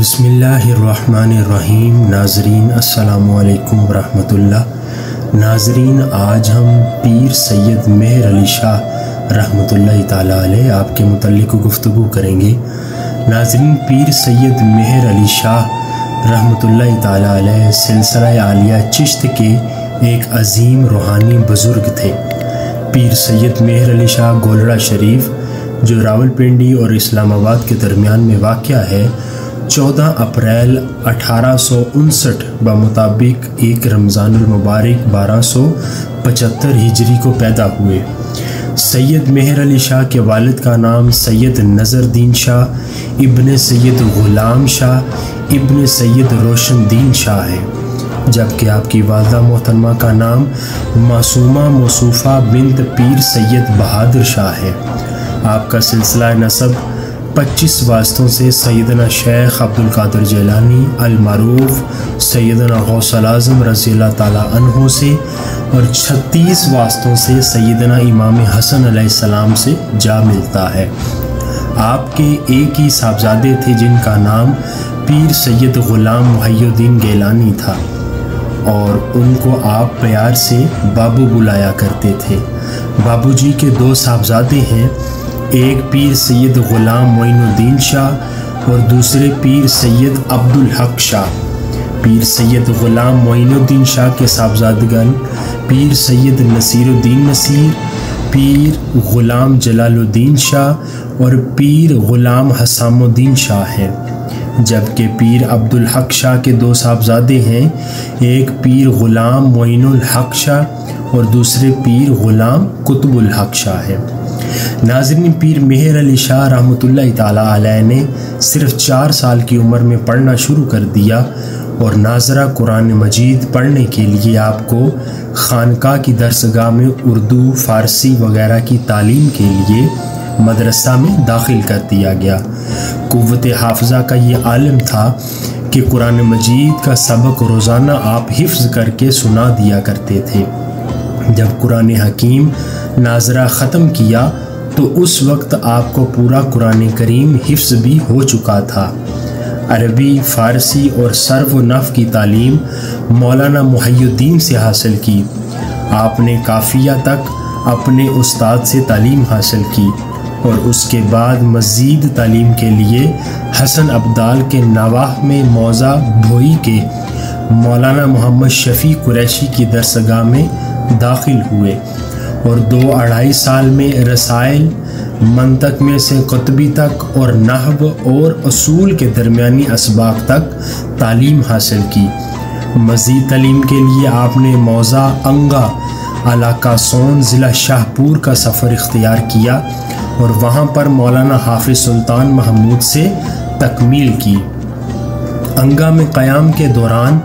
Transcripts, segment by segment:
بسم اللہ الرحمن الرحیم۔ ناظرین السلام علیکم ورحمۃ اللہ۔ ناظرین آج ہم پیر سید مہر علی شاہ رحمۃ اللہ تعالیٰ علیہ آپ کے متعلق گفتگو کریں گے۔ ناظرین پیر سید مہر علی شاہ رحمۃ اللہ تعالیٰ علیہ سلسلہ عالیہ چشت کے ایک عظیم روحانی بزرگ تھے۔ پیر سید مہر علی شاہ گولڑہ شریف جو راولپنڈی اور اسلام آباد کے درمیان میں واقع ہے، 14 اپریل 1859 بمطابق 1 رمضان المبارک 1275 ہجری کو پیدا ہوئے۔ سید مہر علی شاہ کے والد کا نام سید نظر دین شاہ ابن سید غلام شاہ ابن سید روشن دین شاہ ہے، جبکہ آپ کی والدہ محترمہ کا نام معصومہ موصوفہ بنت پیر سید بہادر شاہ ہے۔ آپ کا سلسلہ نسب 25 واسطوں سے سیدنا شیخ عبدالقادر جیلانی المعروف سیدنا غوث الاعظم رضی اللہ تعالیٰ عنہ سے اور 36 واسطوں سے سیدنا امام حسن علیہ السلام سے جا ملتا ہے۔ آپ کے ایک ہی صاحبزادے تھے جن کا نام پیر سید غلام محی الدین گیلانی تھا، اور ان کو آپ پیار سے بابو بلایا کرتے تھے۔ بابو جی کے 2 صاحبزادے ہیں، ایک پیر سید غلام معین الدین شاہ اور دوسرے پیر سید عبدالحق شاہ۔ پیر سید غلام معین الدین شاہ کے صاحبزادگان پیر سید نصیر الدین نصیر، پیر غلام جلال الدین شاہ اور پیر غلام حسام الدین شاہ ہیں، جبکہ پیر عبدالحق شاہ کے 2 صاحبزادے ہیں، ایک پیر غلام معین الحق شاہ اور دوسرے پیر غلام قطب الحق شاہ ہیں۔ ناظرین پیر مہر علی شاہ رحمۃ اللہ تعالیٰ علیہ نے صرف 4 سال کی عمر میں پڑھنا شروع کر دیا، اور ناظرہ قرآن مجید پڑھنے کے لیے آپ کو خانقاہ کی درسگاہ میں اردو فارسی وغیرہ کی تعلیم کے لیے مدرسہ میں داخل کر دیا گیا۔ قوت حافظہ کا یہ عالم تھا کہ قرآن مجید کا سبق روزانہ آپ حفظ کر کے سنا دیا کرتے تھے۔ جب قرآن حکیم ناظرہ ختم کیا تو اس وقت آپ کو پورا قرآن کریم حفظ بھی ہو چکا تھا۔ عربی، فارسی اور صرف و نحو کی تعلیم مولانا محی الدین سے حاصل کی۔ آپ نے قافیہ تک اپنے استاد سے تعلیم حاصل کی، اور اس کے بعد مزید تعلیم کے لیے حسن ابدال کے نواح میں موضع بھوئی کے مولانا محمد شفیع قریشی کی درسگاہ میں داخل ہوئے، اور 2-2.5 سال میں رسائل، منطق میں سے قطبی تک اور نحو اور اصول کے درمیانی اسباق تک تعلیم حاصل کی۔ مزید تعلیم کے لیے آپ نے موضع انگا علاقہ سون ضلع شاہپور کا سفر اختیار کیا، اور وہاں پر مولانا حافظ سلطان محمود سے تکمیل کی۔ انگا میں قیام کے دوران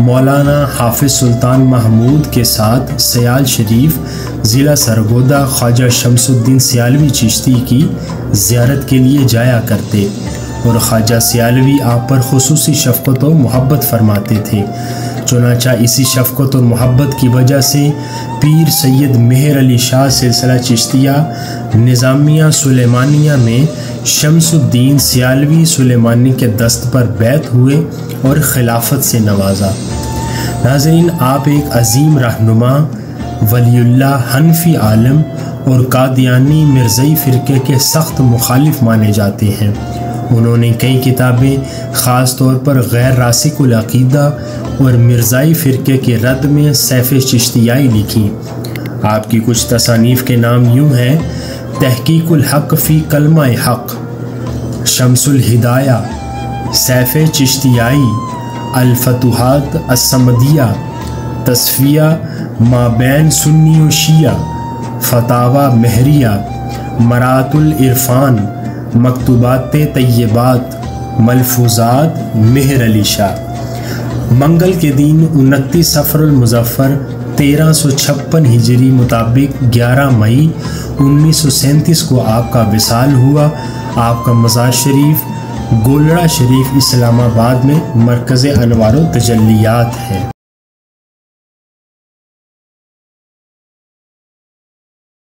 مولانا حافظ سلطان محمود کے ساتھ سیال شریف ضلع سرگودا خواجہ شمس الدین سیالوی چشتی کی زیارت کے لیے جایا کرتے، اور خواجہ سیالوی آپ پر خصوصی شفقت و محبت فرماتے تھے۔ چنانچہ اسی شفقت اور محبت کی وجہ سے پیر سید مہر علی شاہ سلسلہ چشتیہ نظامیہ سلیمانیہ میں شمس الدین سیالوی سلیمانی کے دست پر بیعت ہوئے اور خلافت سے نوازا۔ ناظرین آپ ایک عظیم رہنما، ولی اللہ، حنفی عالم اور قادیانی مرزائی فرقے کے سخت مخالف مانے جاتے ہیں۔ انہوں نے کئی کتابیں خاص طور پر غیر راسخ العقیدہ اور مرزائی فرقے کے رد میں سیف چشتیائی لکھی۔ آپ کی کچھ تصانیف کے نام یوں ہیں: تحقیق الحق فی کلمہ حق، شمس الہدایہ، سیف چشتیائی، الفتوحات الصمدیہ، تصفیہ مابین سنی و شیعہ، فتاوی مہریہ، مرات العرفان، مکتوبات طیبات، ملفوظات مہر علی شاہ۔ منگل کے دن 29 صفر المظفر 1356 ہجری مطابق 11 مئی 1937 کو آپ کا وصال ہوا۔ آپ کا مزار شریف گولڑہ شریف اسلام آباد میں مرکز انوار و تجلیات ہے۔